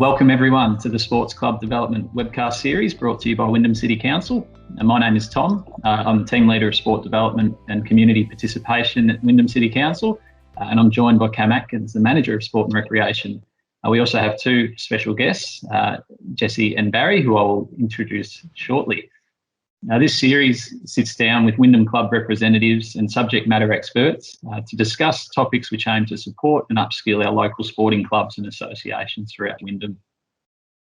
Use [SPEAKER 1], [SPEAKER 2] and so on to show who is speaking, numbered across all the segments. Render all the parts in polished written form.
[SPEAKER 1] Welcome everyone to the Sports Club Development webcast series brought to you by Wyndham City Council. And my name is Tom. I'm the team leader of sport development and community participation at Wyndham City Council. And I'm joined by Cam Atkins, the manager of sport and recreation. We also have two special guests, Jessie and Barry, who I will introduce shortly. Now, this series sits down with Wyndham Club representatives and subject matter experts to discuss topics which aim to support and upskill our local sporting clubs and associations throughout Wyndham.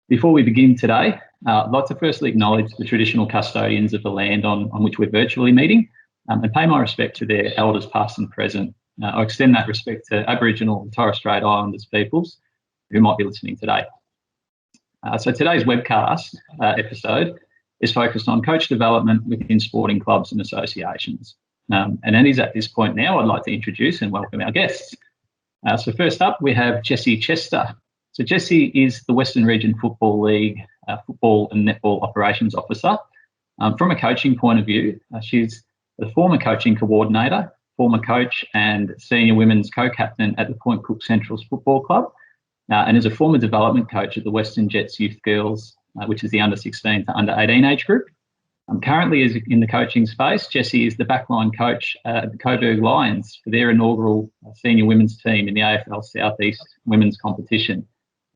[SPEAKER 1] Before we begin today, I'd like to firstly acknowledge the traditional custodians of the land on which we're virtually meeting and pay my respect to their elders past and present. I extend that respect to Aboriginal and Torres Strait Islanders peoples who might be listening today. So today's webcast episode is focused on coach development within sporting clubs and associations. And it is at this point now I'd like to introduce and welcome our guests. So first up, we have Jessie Chester. So Jessie is the Western Region Football League Football and Netball Operations Officer. From a coaching point of view, she's the former coaching coordinator, former coach and senior women's co-captain at the Point Cook Centrals Football Club, and is a former development coach at the Western Jets Youth Girls, which is the under 16 to under 18 age group. Currently is in the coaching space. Jessie is the backline coach at the Coburg Lions for their inaugural senior women's team in the AFL Southeast Women's Competition.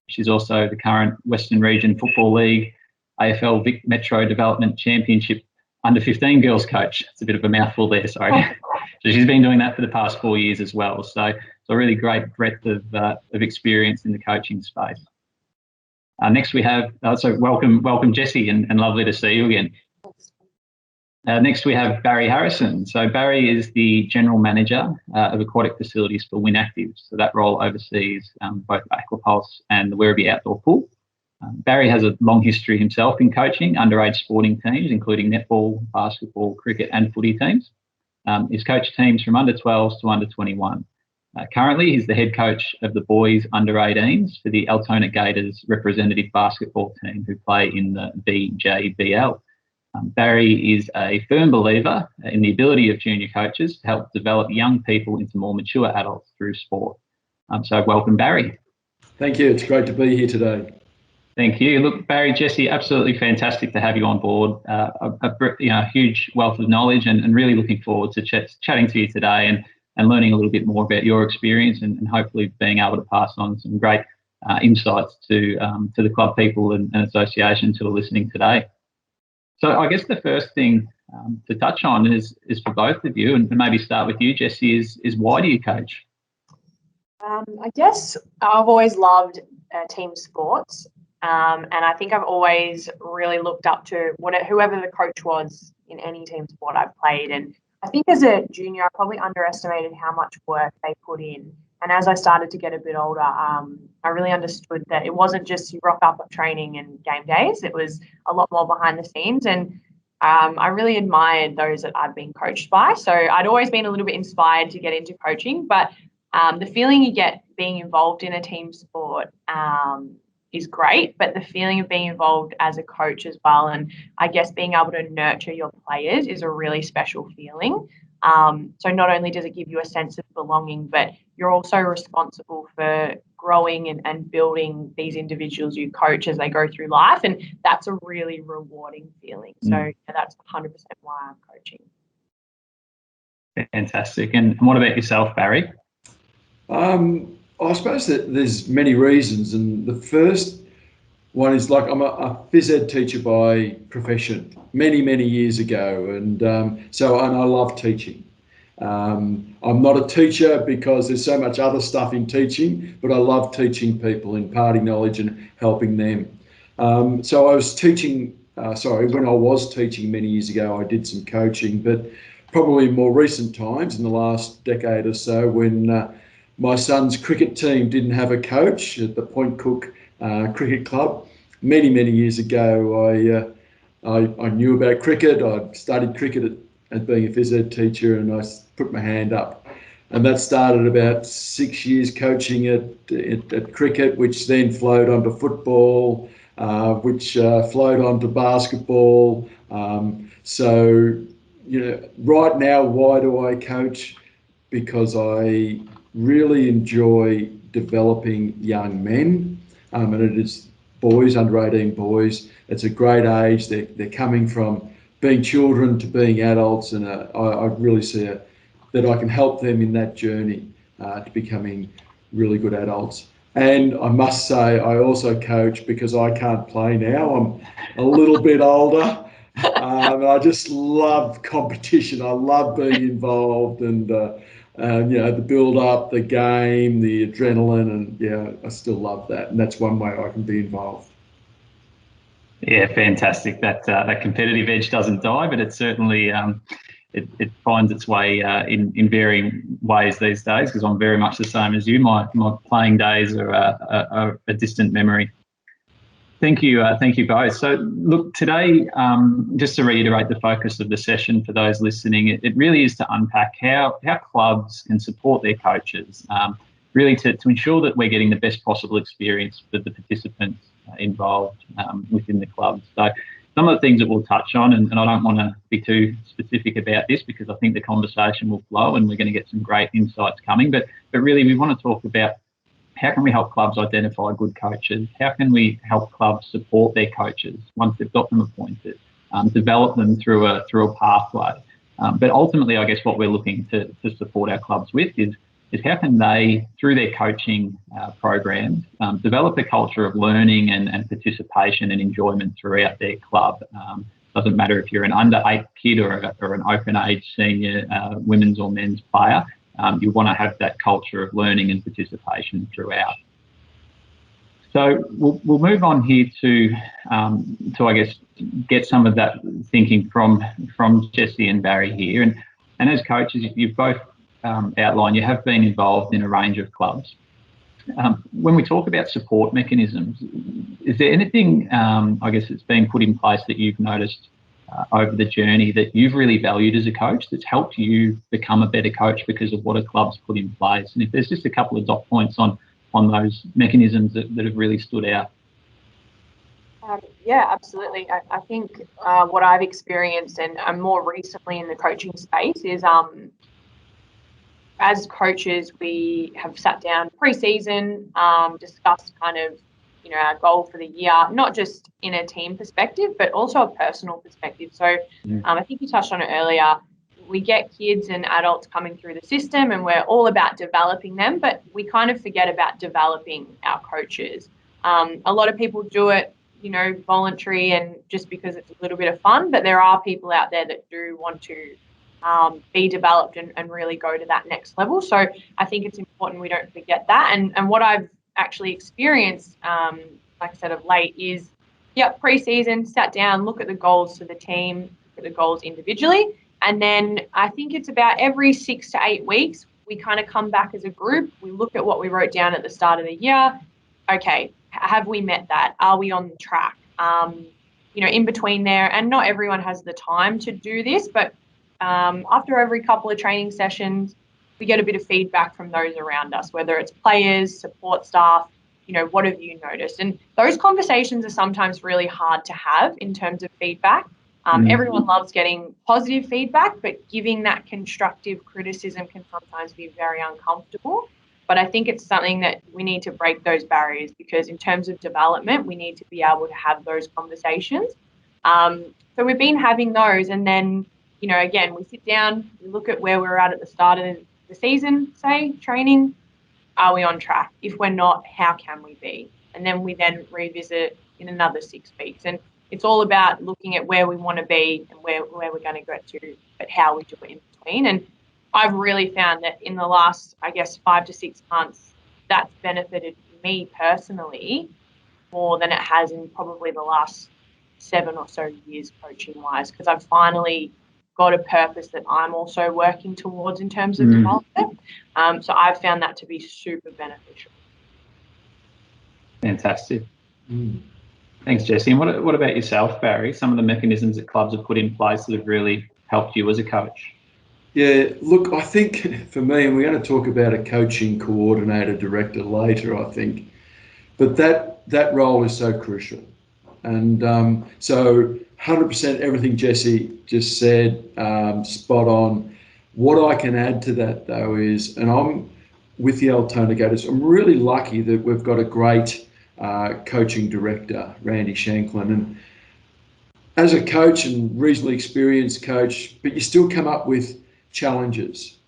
[SPEAKER 1] She's also the current Western Region Football League AFL Vic Metro Development Championship under 15 girls coach. It's a bit of a mouthful there, sorry. So she's been doing that for the past 4 years as well. So it's a really great breadth of experience in the coaching space. Next we have, so welcome Jessie, and lovely to see you again. Next we have Barry Harrison. So Barry is the General Manager of Aquatic Facilities for Win Active. So that role oversees both Aquapulse and the Werribee Outdoor Pool. Barry has a long history himself in coaching underage sporting teams, including netball, basketball, cricket and footy teams. He's coached teams from under 12s to under 21. Currently, he's the head coach of the boys under 18s for the Altona Gators representative basketball team who play in the BJBL. Barry is a firm believer in the ability of junior coaches to help develop young people into more mature adults through sport. So welcome, Barry.
[SPEAKER 2] Thank you. It's great to be here today.
[SPEAKER 1] Thank you. Look, Barry, Jessie, absolutely fantastic to have you on board. A huge wealth of knowledge, and really looking forward to chatting to you today and learning a little bit more about your experience and hopefully being able to pass on some great insights to the club people and associations who are listening today. So I guess the first thing to touch on is for both of you, and maybe start with you, Jessie, is why do you coach?
[SPEAKER 3] I guess I've always loved team sports, and I think I've always really looked up to whoever the coach was in any team sport I've played. And I think as a junior, I probably underestimated how much work they put in. And as I started to get a bit older, I really understood that it wasn't just you rock up at training and game days. It was a lot more behind the scenes. And I really admired those that I'd been coached by. So I'd always been a little bit inspired to get into coaching. But the feeling you get being involved in a team sport is great, but the feeling of being involved as a coach as well, and I guess being able to nurture your players, is a really special feeling. So not only does it give you a sense of belonging, but you're also responsible for growing and building these individuals you coach as they go through life, and that's a really rewarding feeling. So yeah, that's 100% why I'm coaching.
[SPEAKER 1] Fantastic. And what about yourself, Barry?
[SPEAKER 2] I suppose that there's many reasons, and the first one is, like, I'm a phys ed teacher by profession many years ago, and I love teaching. I'm not a teacher because there's so much other stuff in teaching, but I love teaching people, imparting knowledge and helping them. So I was teaching, when I was teaching many years ago, I did some coaching, but probably in more recent times, in the last decade or so, when my son's cricket team didn't have a coach at the Point Cook Cricket Club. Many years ago, I knew about cricket. I'd studied cricket as being a phys ed teacher, and I put my hand up. And that started about 6 years coaching at cricket, which then flowed onto football, which flowed onto basketball. So, right now, why do I coach? Because I really enjoy developing young men. and it is boys, under 18 boys. It's a great age. They're coming from being children to being adults, and I really see that I can help them in that journey to becoming really good adults. And I must say, I also coach because I can't play now. I'm a little bit older. I just love competition. I love being involved, and the build up, the game, the adrenaline, and I still love that. And that's one way I can be involved.
[SPEAKER 1] Yeah, fantastic. That competitive edge doesn't die, but it certainly it finds its way in varying ways these days, because I'm very much the same as you. My playing days are a distant memory. Thank you both. So look, today, just to reiterate the focus of the session for those listening, it really is to unpack how clubs can support their coaches, really to ensure that we're getting the best possible experience for the participants involved within the club. So some of the things that we'll touch on, and I don't want to be too specific about this because I think the conversation will flow and we're going to get some great insights coming, but really we want to talk about how can we help clubs identify good coaches? How can we help clubs support their coaches once they've got them appointed, develop them through a pathway? But ultimately, I guess what we're looking to support our clubs with is how can they, through their coaching programs, develop a culture of learning and participation and enjoyment throughout their club. Doesn't matter if you're an under-8 kid or an open-age senior women's or men's player. You want to have that culture of learning and participation throughout. So we'll move on here to I guess get some of that thinking from Jessie and Barry here. And as coaches, you've both outlined you have been involved in a range of clubs. When we talk about support mechanisms, is there anything I guess that's been put in place that you've noticed over the journey that you've really valued as a coach that's helped you become a better coach because of what a club's put in place? And if there's just a couple of dot points on those mechanisms that have really stood out.
[SPEAKER 3] Yeah, absolutely. I think what I've experienced and more recently in the coaching space is as coaches, we have sat down pre-season, discussed kind of our goal for the year, not just in a team perspective, but also a personal perspective. So I think you touched on it earlier. We get kids and adults coming through the system and we're all about developing them, but we kind of forget about developing our coaches. A lot of people do it, voluntary and just because it's a little bit of fun, but there are people out there that do want to be developed and really go to that next level. So I think it's important we don't forget that. And what I've actually experienced, like I said, of late is, pre-season, sat down, look at the goals for the team, look at the goals individually. And then I think it's about every 6 to 8 weeks, we kind of come back as a group. We look at what we wrote down at the start of the year. Okay, have we met that? Are we on the track? In between there, and not everyone has the time to do this, but after every couple of training sessions, we get a bit of feedback from those around us, whether it's players, support staff, what have you noticed? And those conversations are sometimes really hard to have in terms of feedback. Everyone loves getting positive feedback, but giving that constructive criticism can sometimes be very uncomfortable. But I think it's something that we need to break those barriers, because in terms of development, we need to be able to have those conversations. So we've been having those, and then, again, we sit down, we look at where we're at the start of the season, say, training. Are we on track? If we're not, how can we be? And then we then revisit in another 6 weeks. And it's all about looking at where we want to be and where we're going to get to, but how we do it in between. And I've really found that in the last, 5 to 6 months, that's benefited me personally more than it has in probably the last 7 or so years coaching-wise, because I've finally got a purpose that I'm also working towards in terms of development. So I've found that to be super beneficial.
[SPEAKER 1] Fantastic. Thanks, Jessie. And what about yourself, Barry? Some of the mechanisms that clubs have put in place that have really helped you as a coach?
[SPEAKER 2] Yeah, look, I think for me, and we're going to talk about a coaching coordinator director later, I think, but that role is so crucial. And so 100% everything Jessie just said, spot on. What I can add to that, though, is, and I'm with the Altona Gators, I'm really lucky that we've got a great coaching director, Randy Shanklin. And as a coach and reasonably experienced coach, but you still come up with challenges,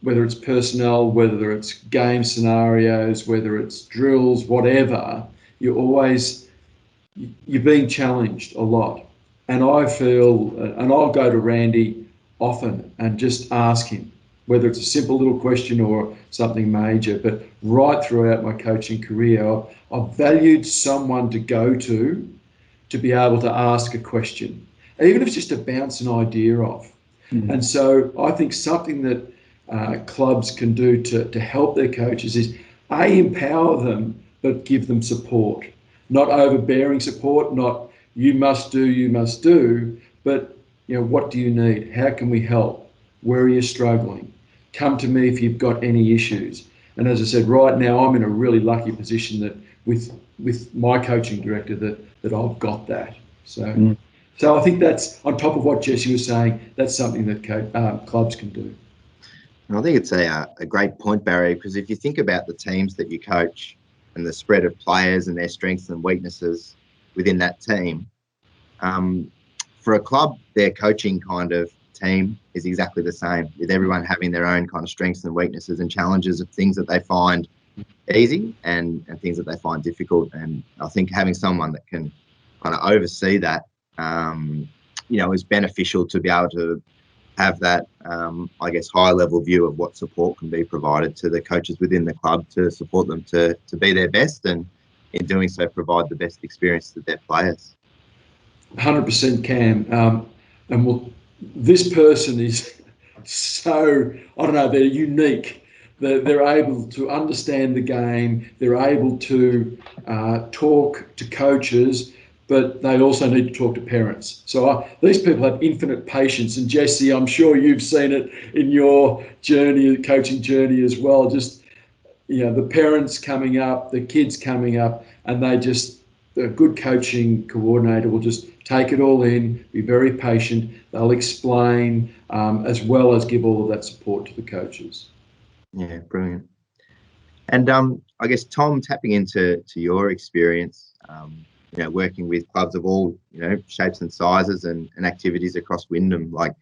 [SPEAKER 2] whether it's personnel, whether it's game scenarios, whether it's drills, whatever, you're being challenged a lot. And I feel, and I'll go to Randy often and just ask him, whether it's a simple little question or something major, but right throughout my coaching career, I've valued someone to go to be able to ask a question, even if it's just to bounce an idea off. Mm-hmm. And so I think something that clubs can do to help their coaches is empower them, but give them support, not overbearing support, not you must do, but what do you need? How can we help? Where are you struggling? Come to me if you've got any issues. And as I said, right now I'm in a really lucky position that with my coaching director that I've got that. So I think that's on top of what Jesse was saying. That's something that clubs can do.
[SPEAKER 4] And I think it's a great point, Barry, because if you think about the teams that you coach and the spread of players and their strengths and weaknesses within that team, for a club, their coaching kind of team is exactly the same, with everyone having their own kind of strengths and weaknesses and challenges of things that they find easy and things that they find difficult. And I think having someone that can kind of oversee that, is beneficial to be able to have that, high level view of what support can be provided to the coaches within the club to support them to be their best, and in doing so provide the best experience to their players.
[SPEAKER 2] 100% Cam. This person is so, they're unique. They're able to understand the game. They're able to talk to coaches, but they also need to talk to parents. So these people have infinite patience. And Jesse, I'm sure you've seen it in your journey, coaching journey as well. Just, the parents coming up, the kids coming up, and a good coaching coordinator will just take it all in, be very patient. They'll explain as well as give all of that support to the coaches.
[SPEAKER 4] Yeah, brilliant. And I guess, Tom, tapping into your experience, working with clubs of all, shapes and sizes and activities across Wyndham, what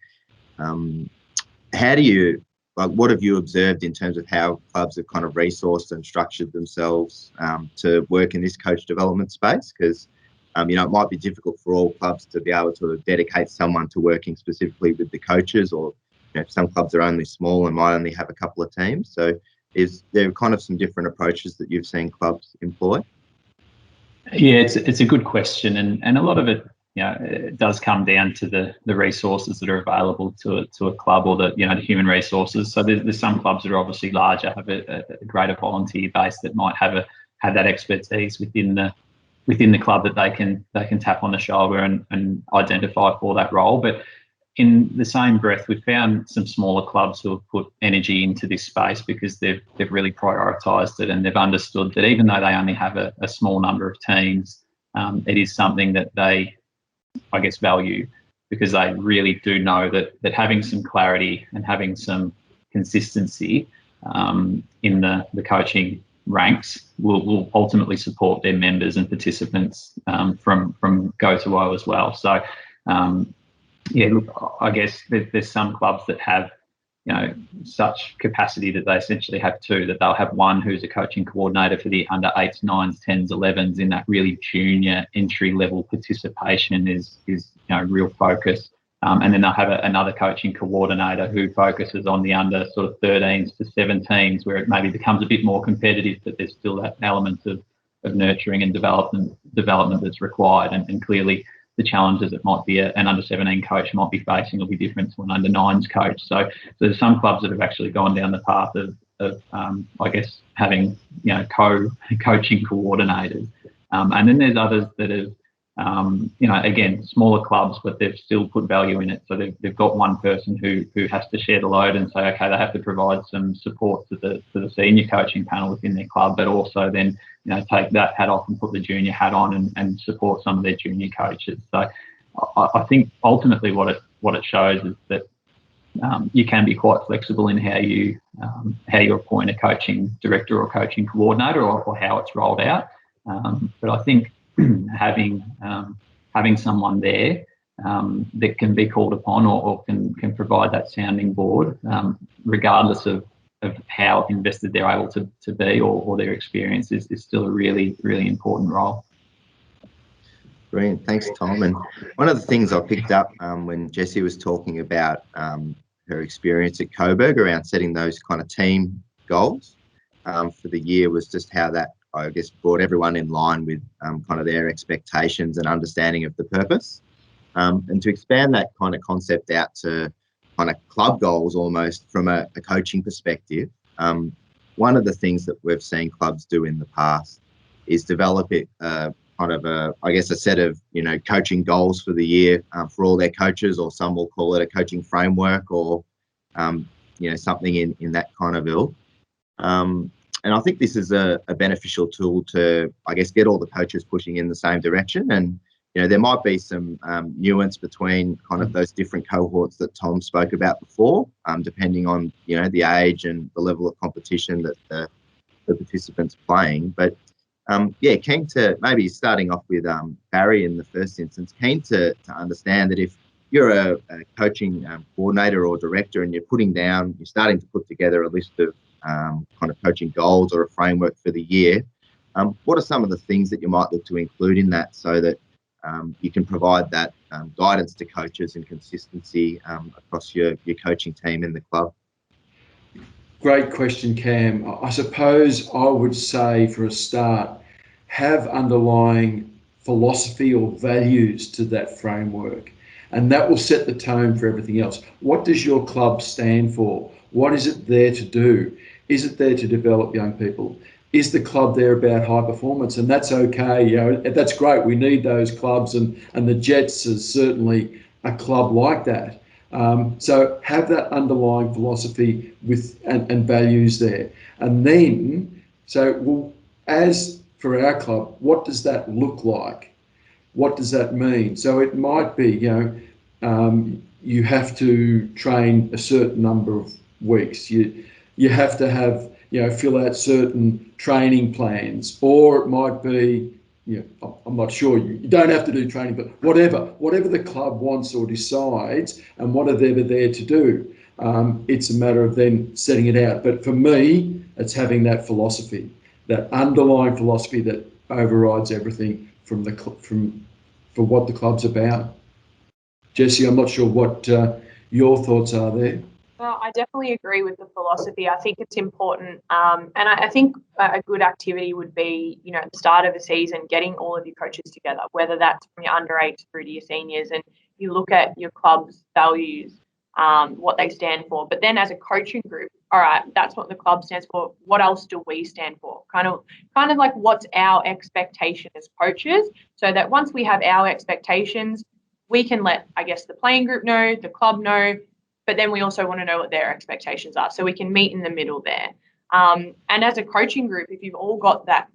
[SPEAKER 4] have you observed in terms of how clubs have kind of resourced and structured themselves to work in this coach development space? Because, it might be difficult for all clubs to be able to dedicate someone to working specifically with the coaches, or some clubs are only small and might only have a couple of teams. So is there kind of some different approaches that you've seen clubs employ?
[SPEAKER 1] Yeah, it's a good question, and a lot of it, it does come down to the resources that are available to a club, or the human resources. So there's some clubs that are obviously larger, have a greater volunteer base that might have that expertise within the club that they can tap on the shoulder and identify for that role. But in the same breath, we've found some smaller clubs who have put energy into this space because they've really prioritised it, and they've understood that even though they only have a small number of teams, it is something that they, value, because they really do know that having some clarity and having some consistency in the coaching ranks will ultimately support their members and participants from go to woe as well. So there's some clubs that have such capacity that they essentially have two, that they'll have one who's a coaching coordinator for the under 8s, 9s, 10s, 11s in that really junior entry level participation is real focus. And then they'll have another coaching coordinator who focuses on the under sort of 13s to 17s, where it maybe becomes a bit more competitive, but there's still that element of nurturing and development that's required. And clearly the challenges that might be an under 17 coach might be facing will be different to an under 9s coach. So there's some clubs that have actually gone down the path of having co-coaching coordinators, and then there's others that have again, smaller clubs, but they've still put value in it. So they've got one person who has to share the load and say, okay, they have to provide some support to the senior coaching panel within their club, but also then take that hat off and put the junior hat on and support some of their junior coaches. So I think ultimately what it shows is that you can be quite flexible in how you appoint a coaching director or coaching coordinator, or how it's rolled out. But I think having someone there that can be called upon or can provide that sounding board, regardless of how invested they're able to be or their experience, is still a really, really important role.
[SPEAKER 4] Brilliant. Thanks, Tom. And one of the things I picked up when Jessie was talking about her experience at Coburg around setting those kind of team goals for the year was just how that, I guess, brought everyone in line with kind of their expectations and understanding of the purpose. And to expand that kind of concept out to kind of club goals almost from a coaching perspective, one of the things that we've seen clubs do in the past is develop it kind of a set of, coaching goals for the year for all their coaches, or some will call it a coaching framework, or, something in that kind of ilk. And I think this is a beneficial tool to, I guess, get all the coaches pushing in the same direction. And, there might be some nuance between kind of those different cohorts that Tom spoke about before, depending on, the age and the level of competition that the participants playing. But keen to, maybe starting off with Barry in the first instance, keen to understand that if you're a coaching coordinator or director and you're starting to put together a list of kind of coaching goals or a framework for the year, what are some of the things that you might look to include in that so that you can provide that guidance to coaches and consistency across your coaching team in the club?
[SPEAKER 2] Great question, Cam. I suppose I would say, for a start, have underlying philosophy or values to that framework, and that will set the tone for everything else. What does your club stand for? What is it there to do? Is it there to develop young people? Is the club there about high performance? And that's okay. That's great. We need those clubs, and the Jets is certainly a club like that. So have that underlying philosophy and values there. And then, as for our club, what does that look like? What does that mean? So it might be, you have to train a certain number of weeks. You have to have, fill out certain training plans, or it might be, I'm not sure, you don't have to do training, but whatever the club wants or decides and what are they there to do, it's a matter of then setting it out. But for me, it's having that philosophy, that underlying philosophy that overrides everything for what the club's about. Jessie, I'm not sure what your thoughts are there.
[SPEAKER 3] Well, I definitely agree with the philosophy. I think it's important. And I think a good activity would be, at the start of the season, getting all of your coaches together, whether that's from your under 8s through to your seniors, and you look at your club's values, what they stand for. But then as a coaching group, all right, that's what the club stands for. What else do we stand for? Kind of like, what's our expectation as coaches, so that once we have our expectations, we can let, I guess, the playing group know, the club know, but then we also want to know what their expectations are, so we can meet in the middle there. And as a coaching group, if you've all got that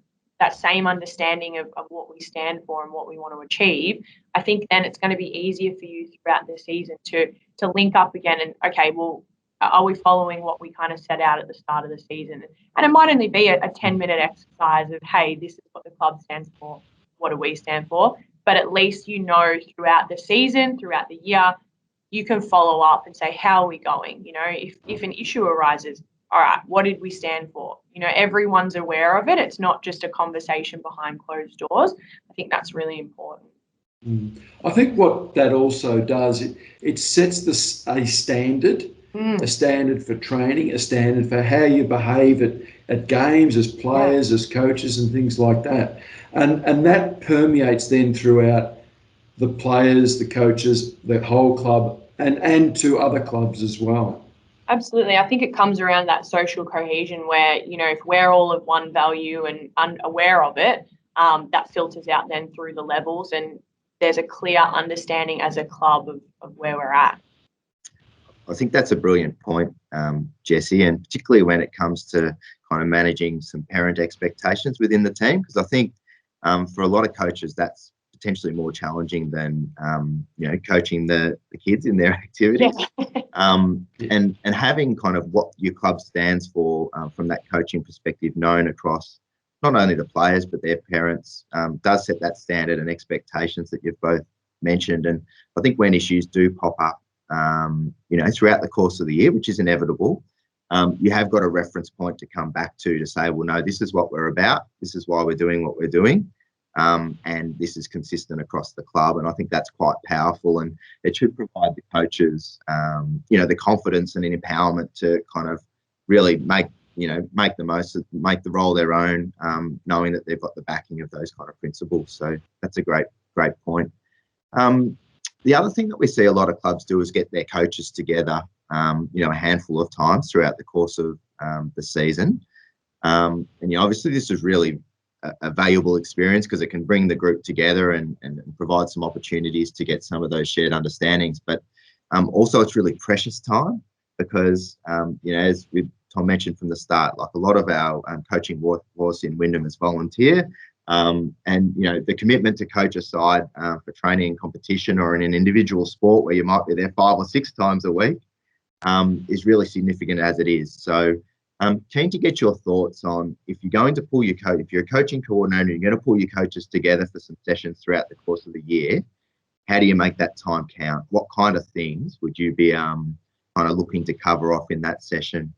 [SPEAKER 3] same understanding of what we stand for and what we want to achieve, I think then it's going to be easier for you throughout the season to link up again and, okay, well, are we following what we kind of set out at the start of the season? And it might only be a 10-minute exercise of, hey, this is what the club stands for, what do we stand for? But at least throughout the season, throughout the year, you can follow up and say, how are we going? If an issue arises, all right, what did we stand for? Everyone's aware of it. It's not just a conversation behind closed doors. I think that's really important.
[SPEAKER 2] I think what that also does, it sets a standard, a standard for training, a standard for how you behave at games as players, as coaches and things like that. And that permeates then throughout the players, the coaches, the whole club, and to other clubs as well.
[SPEAKER 3] Absolutely. I think it comes around that social cohesion where, if we're all of one value and unaware of it, that filters out then through the levels, and there's a clear understanding as a club of where we're at.
[SPEAKER 4] I think that's a brilliant point, Jessie, and particularly when it comes to kind of managing some parent expectations within the team, because I think for a lot of coaches, that's potentially more challenging than coaching the kids in their activities. And having kind of what your club stands for from that coaching perspective known across not only the players but their parents, does set that standard and expectations that you've both mentioned. And I think when issues do pop up, throughout the course of the year, which is inevitable, you have got a reference point to come back to say, well, no, this is what we're about. This is why we're doing what we're doing. And this is consistent across the club. And I think that's quite powerful. And it should provide the coaches, the confidence and an empowerment to kind of really make the most of, make the role their own, knowing that they've got the backing of those kind of principles. So that's a great point. The other thing that we see a lot of clubs do is get their coaches together, a handful of times throughout the course of the season. And obviously this is really a valuable experience because it can bring the group together and provide some opportunities to get some of those shared understandings. But also it's really precious time because, as Tom mentioned from the start, like a lot of our coaching workforce in Wyndham is volunteer. The commitment to coach aside for training and competition or in an individual sport where you might be there 5 or 6 times a week is really significant as it is. So keen to get your thoughts on if you're going to pull your coach, if you're a coaching coordinator, you're going to pull your coaches together for some sessions throughout the course of the year. How do you make that time count? What kind of things would you be kind of looking to cover off in that session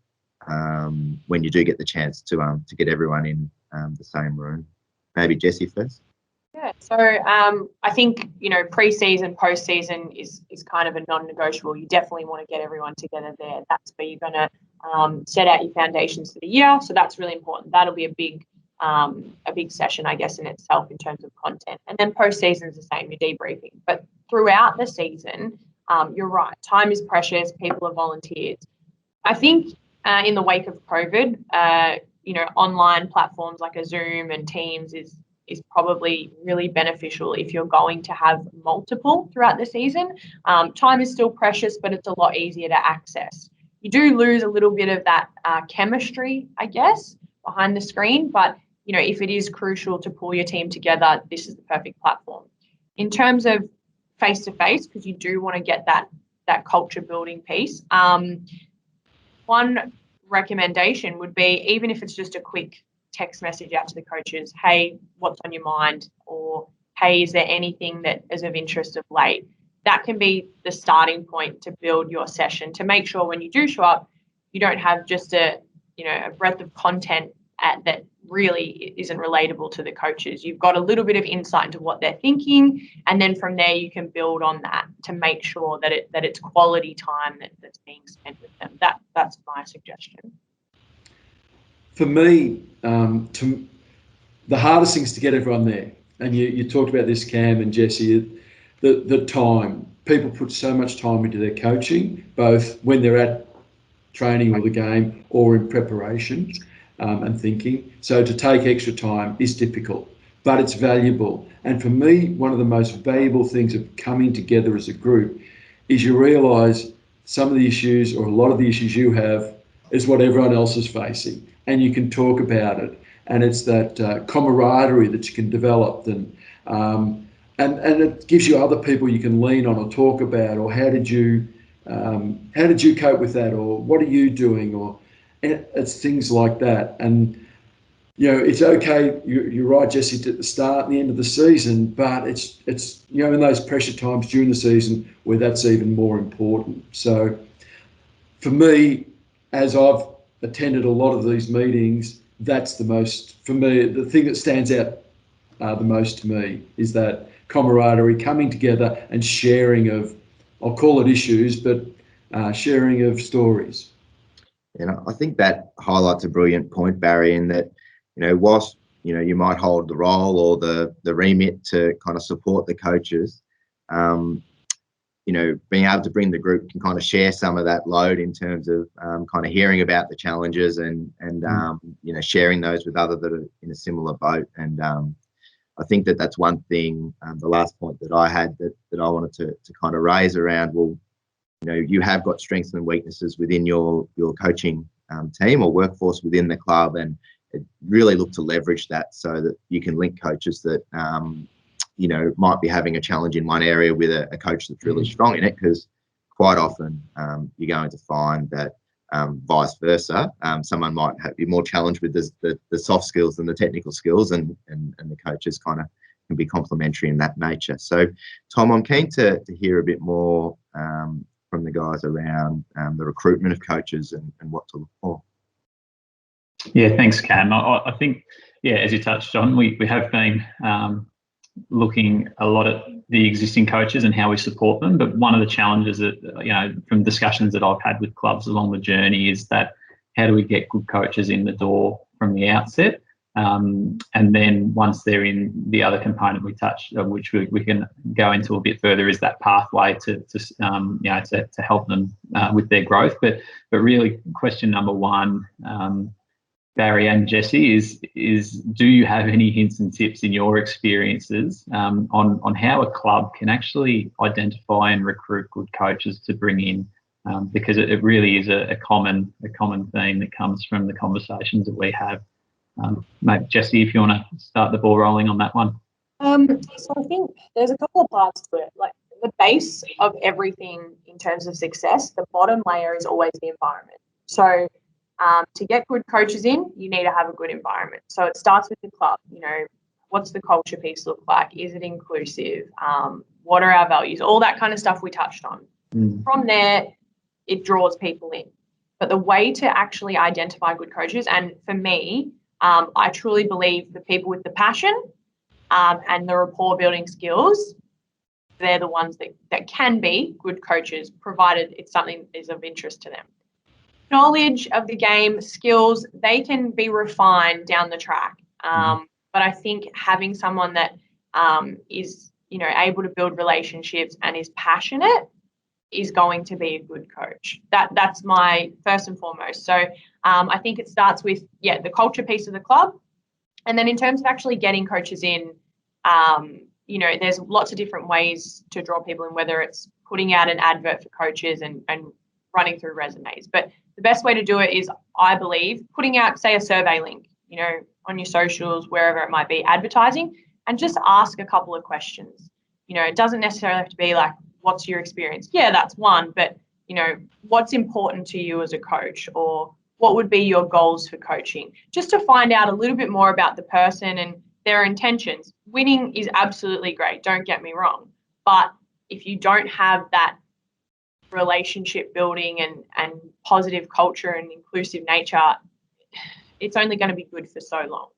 [SPEAKER 4] when you do get the chance to get everyone in the same room? Maybe Jessie first.
[SPEAKER 3] Yeah, so I think, pre-season, post-season is kind of a non-negotiable. You definitely want to get everyone together there. That's where you're going to set out your foundations for the year. So that's really important. That'll be a big session, I guess, in itself in terms of content. And then post-season is the same, you're debriefing. But throughout the season, you're right, time is precious. People are volunteers. I think in the wake of COVID, online platforms like a Zoom and Teams is probably really beneficial if you're going to have multiple throughout the season. Time is still precious, but it's a lot easier to access. You do lose a little bit of that chemistry, I guess, behind the screen. But, if it is crucial to pull your team together, this is the perfect platform. In terms of face-to-face, because you do want to get that culture building piece, one recommendation would be, even if it's just a quick text message out to the coaches, hey, what's on your mind? Or, hey, is there anything that is of interest of late? That can be the starting point to build your session, to make sure when you do show up, you don't have just a breadth of content that really isn't relatable to the coaches. You've got a little bit of insight into what they're thinking, and then from there you can build on that to make sure that it's quality time that's being spent with them. That's my suggestion.
[SPEAKER 2] For me, the hardest thing is to get everyone there. And you talked about this, Cam and Jessie, the time. People put so much time into their coaching, both when they're at training or the game or in preparation and thinking. So to take extra time is difficult, but it's valuable. And for me, one of the most valuable things of coming together as a group is you realise some of the issues or a lot of the issues you have is what everyone else is facing. And you can talk about it, and it's that camaraderie that you can develop, and it gives you other people you can lean on or talk about, or how did you cope with that, or what are you doing, or it's things like that. And it's okay. You're right, Jessie, at the start and the end of the season, but it's in those pressure times during the season where that's even more important. So for me, as I've attended a lot of these meetings, that's the most, for me, the thing that stands out the most to me is that camaraderie, coming together and sharing of, I'll call it issues, but sharing of stories.
[SPEAKER 4] I think that highlights a brilliant point, Barry, in that, whilst, you might hold the role or the remit to kind of support the coaches, being able to bring the group can kind of share some of that load in terms of kind of hearing about the challenges and sharing those with others that are in a similar boat. And I think that's one thing, the last point that I had that I wanted to kind of raise around, well, you have got strengths and weaknesses within your coaching team or workforce within the club, and really look to leverage that so that you can link coaches that might be having a challenge in one area with a coach that's really strong in it, because quite often you're going to find that vice versa. Someone might be more challenged with the soft skills than the technical skills, and the coaches kind of can be complementary in that nature. So, Tom, I'm keen to hear a bit more from the guys around the recruitment of coaches and what to look for.
[SPEAKER 1] Yeah, thanks, Cam. I think, yeah, as you touched on, we have been looking a lot at the existing coaches and how we support them. But one of the challenges that, from discussions that I've had with clubs along the journey is that how do we get good coaches in the door from the outset? And then once they're in, the other component we touched, which we can go into a bit further, is that pathway to help them with their growth. But really, question number one, Barry and Jesse, is do you have any hints and tips in your experiences on how a club can actually identify and recruit good coaches to bring in? Because it really is a common theme that comes from the conversations that we have. Maybe Jesse, if you want to start the ball rolling on that one.
[SPEAKER 3] So I think there's a couple of parts to it. Like the base of everything in terms of success, the bottom layer is always the environment. So to get good coaches in, you need to have a good environment. So it starts with the club. What's the culture piece look like? Is it inclusive? What are our values? All that kind of stuff we touched on. From there, it draws people in. But the way to actually identify good coaches, and for me, I truly believe the people with the passion and the rapport building skills, they're the ones that can be good coaches, provided it's something that is of interest to them. Knowledge of the game, skills, they can be refined down the track. But I think having someone that is, able to build relationships and is passionate is going to be a good coach. That's my first and foremost. So I think it starts with, the culture piece of the club. And then in terms of actually getting coaches in, there's lots of different ways to draw people in, whether it's putting out an advert for coaches and running through resumes. But the best way to do it is, I believe, putting out, say, a survey link, on your socials, wherever it might be, advertising, and just ask a couple of questions. It doesn't necessarily have to be like, what's your experience? Yeah, that's one. But, what's important to you as a coach, or what would be your goals for coaching? Just to find out a little bit more about the person and their intentions. Winning is absolutely great, don't get me wrong. But if you don't have that relationship building and positive culture and inclusive nature, it's only going to be good for so long.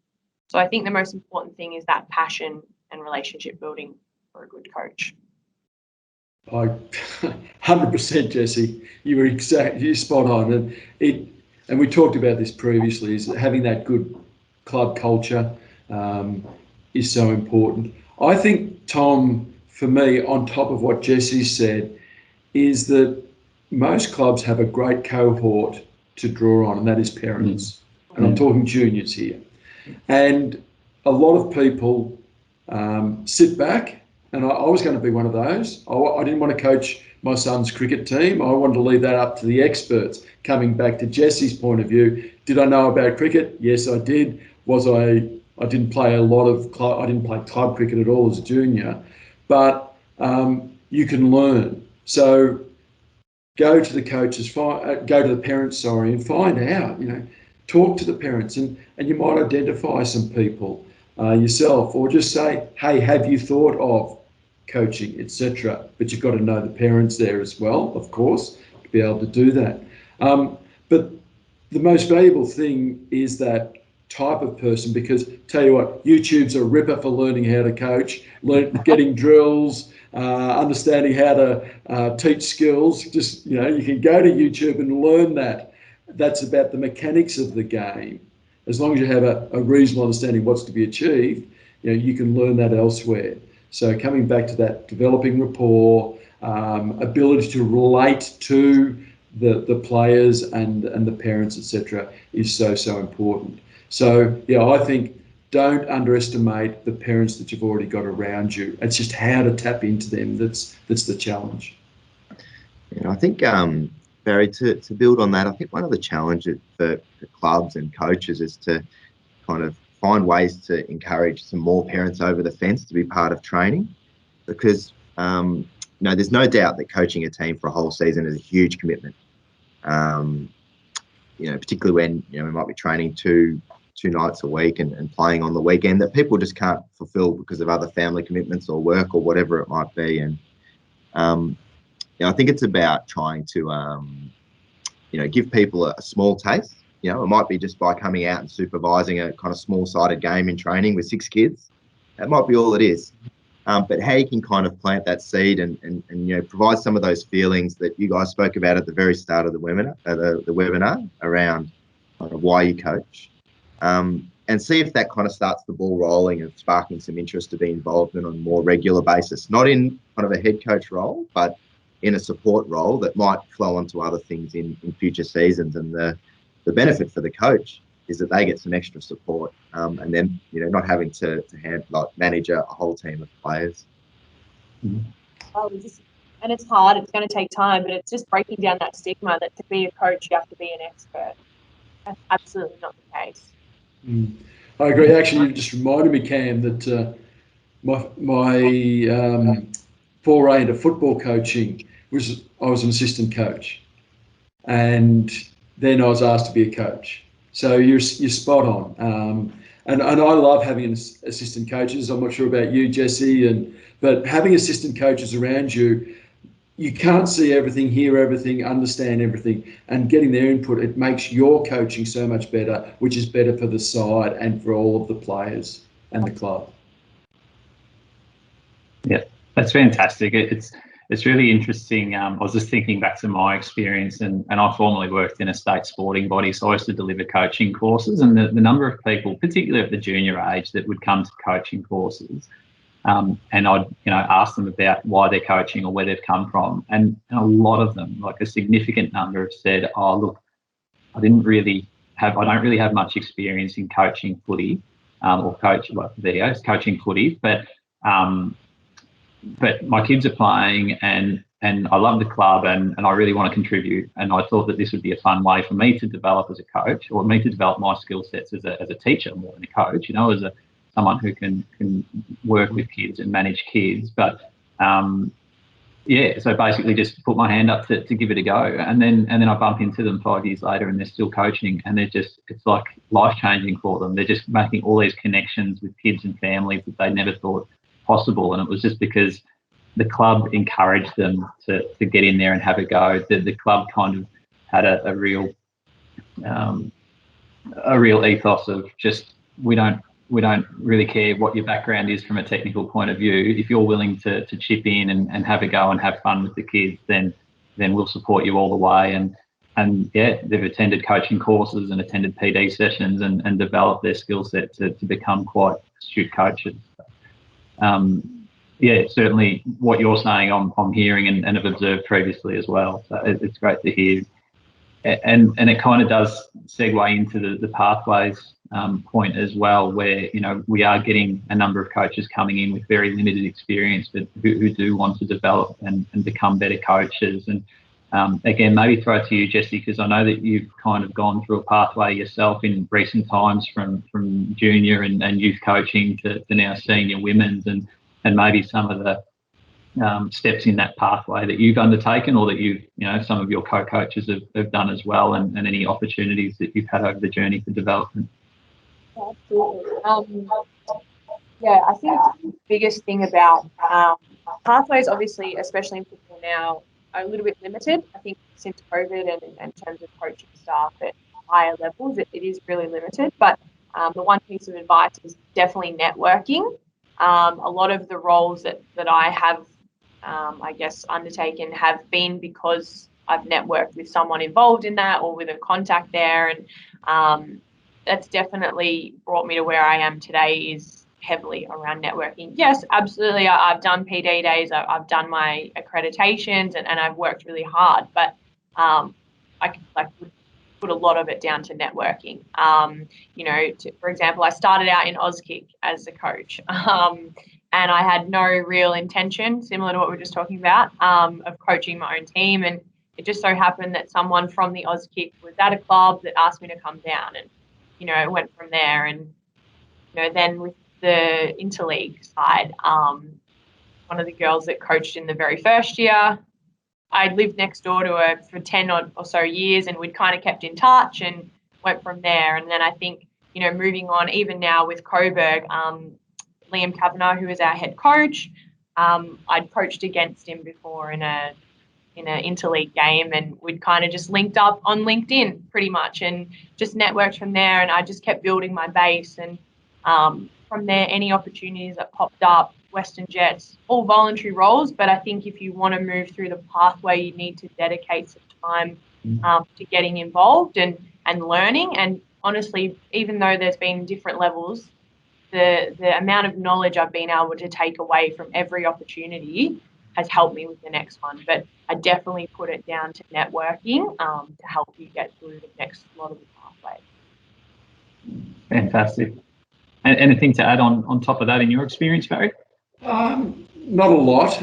[SPEAKER 3] So I think the most important thing is that passion and relationship building for a good coach.
[SPEAKER 2] 100%, Jesse. You're spot on. And we talked about this previously, is having that good club culture is so important. I think, Tom, for me, on top of what Jesse said, is that most clubs have a great cohort to draw on, and that is parents. And I'm talking juniors here. And a lot of people sit back, and I was going to be one of those. I didn't want to coach my son's cricket team. I wanted to leave that up to the experts. Coming back to Jesse's point of view, did I know about cricket? Yes, I did. I didn't play I didn't play club cricket at all as a junior, but you can learn. So go to the coaches, go to the parents, and find out, talk to the parents, and you might identify some people yourself, or just say, hey, have you thought of coaching, etc. But you've got to know the parents there as well, of course, to be able to do that. But the most valuable thing is that type of person, because tell you what, YouTube's a ripper for learning how to coach, getting drills, understanding how to teach skills. Just, you can go to YouTube and learn that. That's about the mechanics of the game. As long as you have a reasonable understanding of what's to be achieved, you can learn that elsewhere. So coming back to that, developing rapport, ability to relate to the players and the parents, etc., is so important. So I think don't underestimate the parents that you've already got around you. It's just how to tap into them that's the challenge.
[SPEAKER 4] I think, Barry, to build on that, I think one of the challenges for clubs and coaches is to kind of find ways to encourage some more parents over the fence to be part of training, because there's no doubt that coaching a team for a whole season is a huge commitment. particularly when, we might be training two nights a week and playing on the weekend, that people just can't fulfill because of other family commitments or work or whatever it might be. And I think it's about trying to give people a small taste. It might be just by coming out and supervising a kind of small-sided game in training with 6 kids. That might be all it is. But how you can kind of plant that seed and provide some of those feelings that you guys spoke about at the very start of the webinar around kind of why you coach, and see if that kind of starts the ball rolling and sparking some interest to be involved in on a more regular basis, not in kind of a head coach role, but in a support role that might flow onto other things in future seasons. And the benefit for the coach is that they get some extra support, and then not having to manage a whole team of players.
[SPEAKER 3] Well, and it's hard. It's going to take time, but it's just breaking down that stigma that to be a coach you have to be an expert. That's absolutely not the case.
[SPEAKER 2] I agree. Actually, you just reminded me, Cam, that my foray into football coaching was I was an assistant coach, and then I was asked to be a coach. So you're spot on. And I love having assistant coaches. I'm not sure about you, Jesse, but having assistant coaches around you, you can't see everything, hear everything, understand everything, and getting their input, it makes your coaching so much better, which is better for the side and for all of the players and the club.
[SPEAKER 1] Yeah, that's fantastic. It's really interesting. I was just thinking back to my experience, and I formerly worked in a state sporting body, so I used to deliver coaching courses, and the number of people, particularly at the junior age, that would come to coaching courses, and I'd ask them about why they're coaching or where they've come from, and a lot of them, like a significant number, have said, "Oh, look, I don't really have much experience in coaching footy, or coaching footy, but my kids are playing and I love the club and I really want to contribute, and I thought that this would be a fun way for me to develop as a coach, or me to develop my skill sets as a teacher more than a coach, as someone who can work with kids and manage kids." But so basically just put my hand up to give it a go, and then I bump into them 5 years later and they're still coaching, and it's like life-changing for them. They're just making all these connections with kids and families that they never thought possible, and it was just because the club encouraged them to get in there and have a go. The club kind of had a real ethos of just we don't really care what your background is from a technical point of view. If you're willing to chip in and have a go and have fun with the kids, then we'll support you all the way. And they've attended coaching courses and attended PD sessions and developed their skill set to become quite astute coaches. Certainly what you're saying I'm hearing and have observed previously as well. So it's great to hear. And it kind of does segue into the pathways point as well, where we are getting a number of coaches coming in with very limited experience, but who do want to develop and become better coaches. And again, maybe throw it to you, Jesse, because I know that you've kind of gone through a pathway yourself in recent times from junior and youth coaching to now senior women's, and maybe some of the steps in that pathway that you've undertaken, or that you've some of your co-coaches have done as well, and any opportunities that you've had over the journey for development.
[SPEAKER 3] Absolutely. I think the biggest thing about pathways, obviously, especially in football now, are a little bit limited. I think since COVID and in terms of coaching staff at higher levels, it is really limited. But the one piece of advice is definitely networking. A lot of the roles that I have, undertaken have been because I've networked with someone involved in that or with a contact there, and that's definitely brought me to where I am today, is heavily around networking. Yes, absolutely. I've done PD days, I've done my accreditations, and I've worked really hard, but I could put a lot of it down to networking. For example, I started out in Auskick as a coach, and I had no real intention, similar to what we were just talking about, of coaching my own team. And it just so happened that someone from the Auskick was at a club that asked me to come down, and it went from there. And then with the interleague side, one of the girls that coached in the very first year, I lived next door to her for 10 or so years, and we'd kind of kept in touch and went from there. And then I think, moving on, even now with Coburg, Liam Kavanagh, who is our head coach, I'd coached against him before in an interleague game, and we'd kind of just linked up on LinkedIn pretty much and just networked from there. And I just kept building my base. And from there, any opportunities that popped up, Western Jets, all voluntary roles. But I think if you want to move through the pathway, you need to dedicate some time to getting involved and learning. And honestly, even though there's been different levels, the amount of knowledge I've been able to take away from every opportunity has helped me with the next one. But I definitely put it down to networking to help you get through the next lot of the pathway.
[SPEAKER 1] Fantastic. And anything to add on top of that in your experience, Barry?
[SPEAKER 2] Not a lot.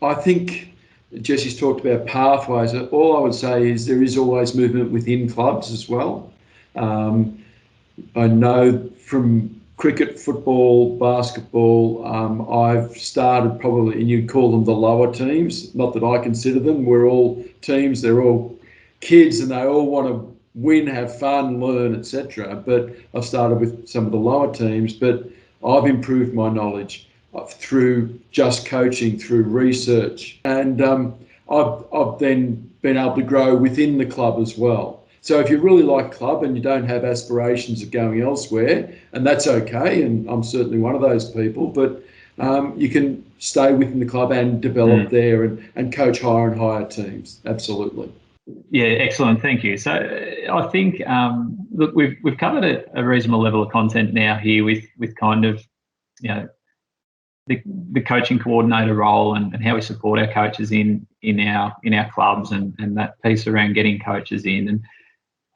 [SPEAKER 2] I think Jesse's talked about pathways. All I would say is there is always movement within clubs as well. I know from cricket, football, basketball, I've started probably, and you'd call them the lower teams, not that I consider them. We're all teams, they're all kids, and they all want to win, have fun, learn, etc. But I've started with some of the lower teams, but I've improved my knowledge through just coaching, through research, and I've then been able to grow within the club as well. So if you really like club and you don't have aspirations of going elsewhere, and that's okay, and I'm certainly one of those people, but you can stay within the club and develop there and coach higher and higher teams. Absolutely.
[SPEAKER 1] Yeah, excellent. Thank you. So I think, look, we've covered a reasonable level of content now here with kind of, the coaching coordinator role and how we support our coaches in our clubs and that piece around getting coaches in.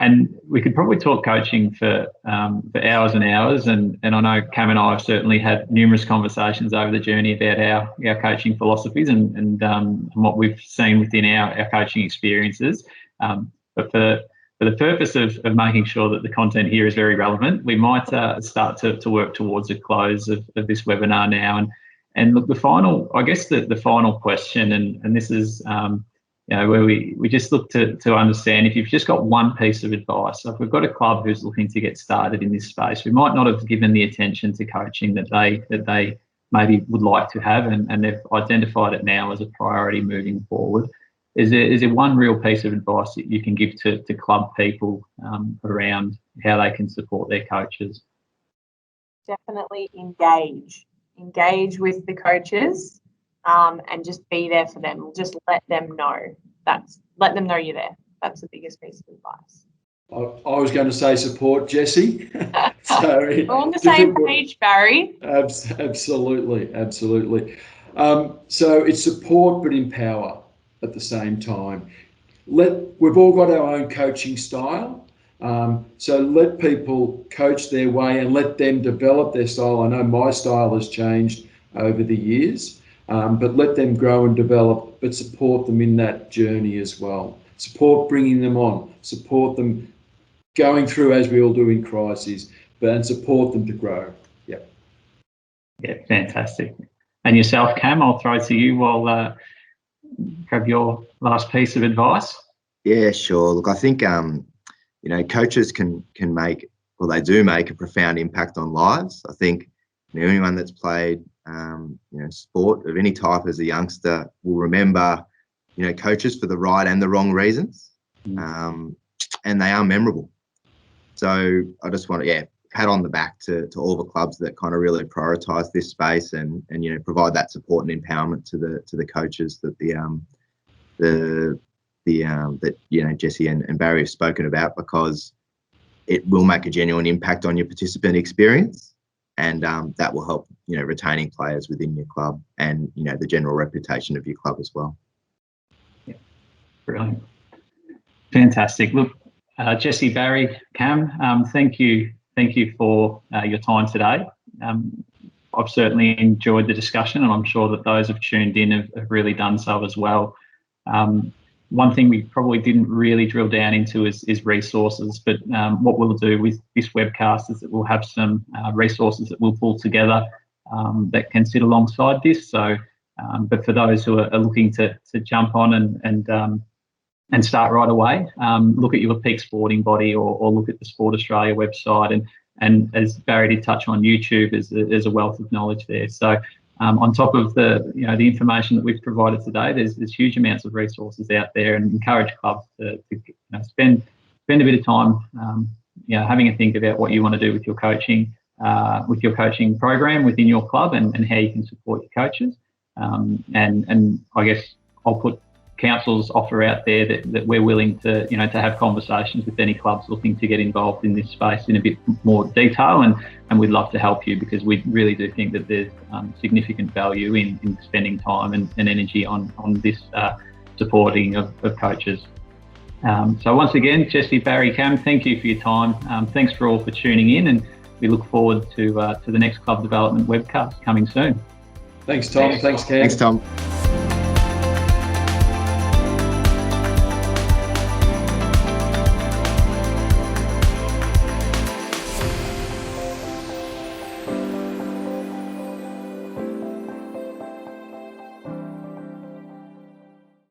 [SPEAKER 1] And we could probably talk coaching for hours and hours. And I know Cam and I have certainly had numerous conversations over the journey about our coaching philosophies and what we've seen within our coaching experiences. But for the purpose of making sure that the content here is very relevant, we might start to work towards a close of this webinar now. And look, the final question, and this is where we just look to understand if you've just got one piece of advice. So if we've got a club who's looking to get started in this space, we might not have given the attention to coaching that they maybe would like to have, and they've identified it now as a priority moving forward. Is there one real piece of advice that you can give to club people around how they can support their coaches?
[SPEAKER 3] Definitely engage with the coaches. And just be there for them. Just let them know. Let them know you're there. That's the biggest piece of advice.
[SPEAKER 2] I was going to say support, Jesse. So
[SPEAKER 3] we're on the same page, Barry.
[SPEAKER 2] Absolutely. So it's support but empower at the same time. We've all got our own coaching style. So let people coach their way and let them develop their style. I know my style has changed over the years. But let them grow and develop, but support them in that journey as well. Support bringing them on, support them going through, as we all do in crises, and support them to grow. Yeah,
[SPEAKER 1] fantastic. And yourself, Cam, I'll throw to you while grab your last piece of advice.
[SPEAKER 4] Yeah, sure. Look, I think coaches can make, well, they do make a profound impact on lives. I think anyone that's played sport of any type as a youngster will remember, coaches for the right and the wrong reasons, and they are memorable. So I just want to, pat on the back to all the clubs that kind of really prioritise this space and provide that support and empowerment to the coaches that that Jesse and Barry have spoken about, because it will make a genuine impact on your participant experience. And that will help, retaining players within your club and, the general reputation of your club as well.
[SPEAKER 1] Yeah, brilliant. Fantastic. Look, Jesse, Barry, Cam, thank you for your time today. I've certainly enjoyed the discussion, and I'm sure that those who've tuned in have really done so as well. One thing we probably didn't really drill down into is resources, but what we'll do with this webcast is that we'll have some resources that we'll pull together that can sit alongside this. So But for those who are looking to jump on and start right away, look at your peak sporting body or look at the Sport Australia website. And as Barry did touch on, YouTube, there's a wealth of knowledge there. So on top of the information that we've provided today, there's huge amounts of resources out there, and encourage clubs to spend a bit of time having a think about what you want to do with your coaching program within your club, and how you can support your coaches. And I guess I'll put council's offer out there that we're willing to have conversations with any clubs looking to get involved in this space in a bit more detail, and we'd love to help you, because we really do think that there's significant value in spending time and energy on this supporting of coaches. So once again, Jesse, Barry, Cam, thank you for your time. Thanks for all for tuning in, and we look forward to the next club development webcast coming soon.
[SPEAKER 2] Thanks, Tom. Thanks, Cam.
[SPEAKER 4] Thanks, Tom.